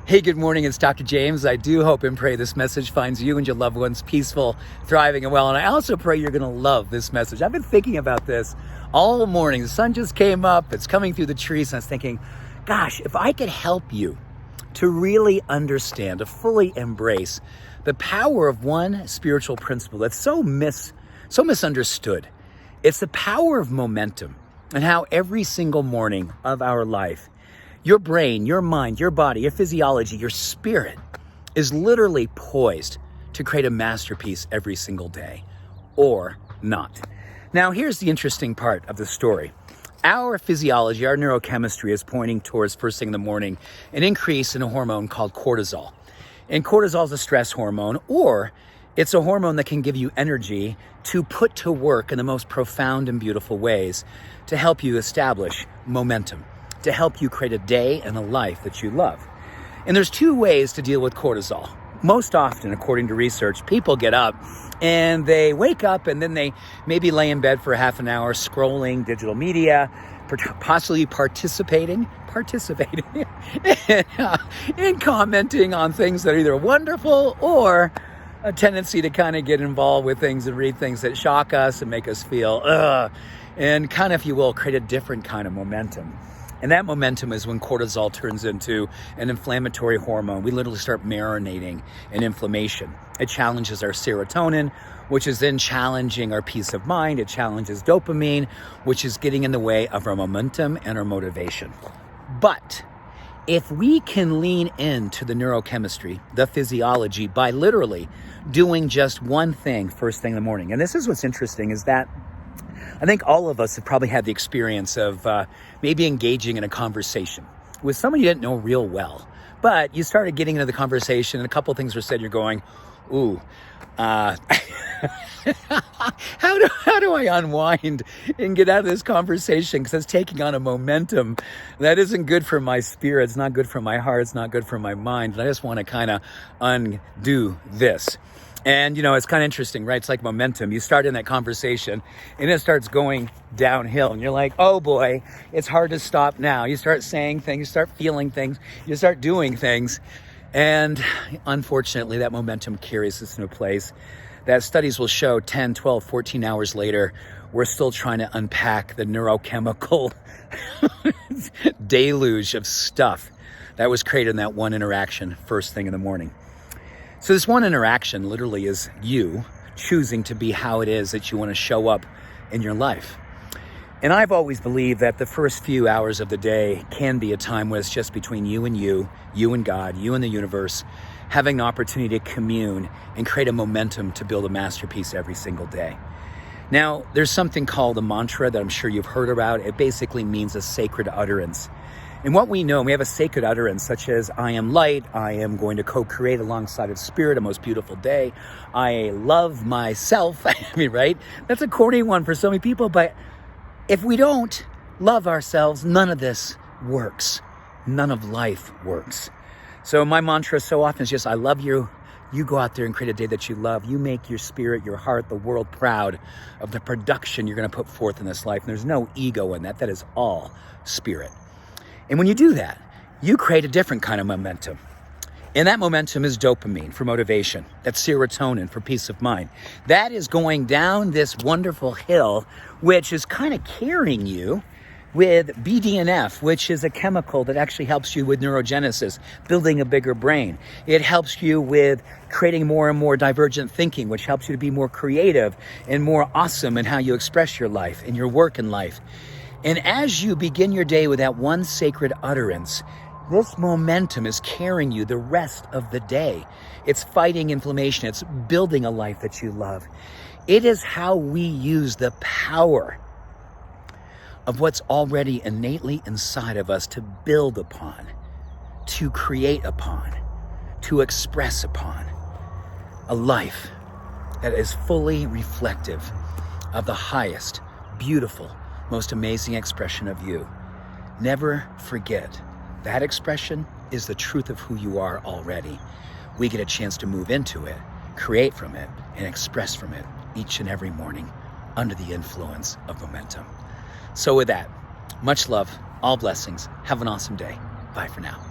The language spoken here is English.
Hey, good morning. It's Dr. James. I do hope and pray this message finds you and your loved ones peaceful, thriving, and well. And I also pray you're going to love this message. I've been thinking about this all morning. The sun just came up. It's coming through the trees. And I was thinking, gosh, if I could help you to really understand, to fully embrace the power of one spiritual principle that's so misunderstood. It's the power of momentum, and how every single morning of our life, your brain, your mind, your body, your physiology, your spirit is literally poised to create a masterpiece every single day, or not. Now, here's the interesting part of the story. Our physiology, our neurochemistry is pointing towards, first thing in the morning, an increase in a hormone called cortisol. And cortisol is a stress hormone, or it's a hormone that can give you energy to put to work in the most profound and beautiful ways to help you establish momentum, to help you create a day and a life that you love. And there's two ways to deal with cortisol. Most often, according to research, people get up and they wake up and then they maybe lay in bed for half an hour scrolling digital media, possibly participating and commenting on things that are either wonderful or a tendency to kind of get involved with things and read things that shock us and make us feel, and kind of, if you will, create a different kind of momentum. And that momentum is when cortisol turns into an inflammatory hormone. We literally start marinating in inflammation. It challenges our serotonin, which is then challenging our peace of mind. It challenges dopamine, which is getting in the way of our momentum and our motivation. But if we can lean into the neurochemistry, the physiology, by literally doing just one thing first thing in the morning. And this is what's interesting, is that I think all of us have probably had the experience of maybe engaging in a conversation with someone you didn't know real well. But you started getting into the conversation and a couple of things were said. You're going, ooh, how do I unwind and get out of this conversation? Because it's taking on a momentum that isn't good for my spirit. It's not good for my heart. It's not good for my mind. And I just want to kind of undo this. And, it's kind of interesting, right? It's like momentum. You start in that conversation and it starts going downhill. And you're like, oh boy, it's hard to stop now. You start saying things, you start feeling things, you start doing things. And unfortunately, that momentum carries us in a place that studies will show 10, 12, 14 hours later, we're still trying to unpack the neurochemical deluge of stuff that was created in that one interaction first thing in the morning. So this one interaction literally is you choosing to be how it is that you want to show up in your life. And I've always believed that the first few hours of the day can be a time where it's just between you and God, you and the universe, having an opportunity to commune and create a momentum to build a masterpiece every single day. Now, there's something called a mantra that I'm sure you've heard about. It basically means a sacred utterance. And what we know, we have a sacred utterance such as, I am light, I am going to co-create alongside of spirit a most beautiful day, I love myself. Right? That's a corny one for so many people, but if we don't love ourselves, none of this works. None of life works. So my mantra so often is just, I love you. You go out there and create a day that you love. You make your spirit, your heart, the world proud of the production you're going to put forth in this life. And there's no ego in that. That is all spirit. And when you do that, you create a different kind of momentum. And that momentum is dopamine for motivation. That's serotonin for peace of mind. That is going down this wonderful hill, which is kind of carrying you with BDNF, which is a chemical that actually helps you with neurogenesis, building a bigger brain. It helps you with creating more and more divergent thinking, which helps you to be more creative and more awesome in how you express your life and your work in life. And as you begin your day with that one sacred utterance, this momentum is carrying you the rest of the day. It's fighting inflammation. It's building a life that you love. It is how we use the power of what's already innately inside of us to build upon, to create upon, to express upon a life that is fully reflective of the highest, beautiful, most amazing expression of you. Never forget, that expression is the truth of who you are already. We get a chance to move into it, create from it, and express from it each and every morning under the influence of momentum. So with that, much love, all blessings. Have an awesome day. Bye for now.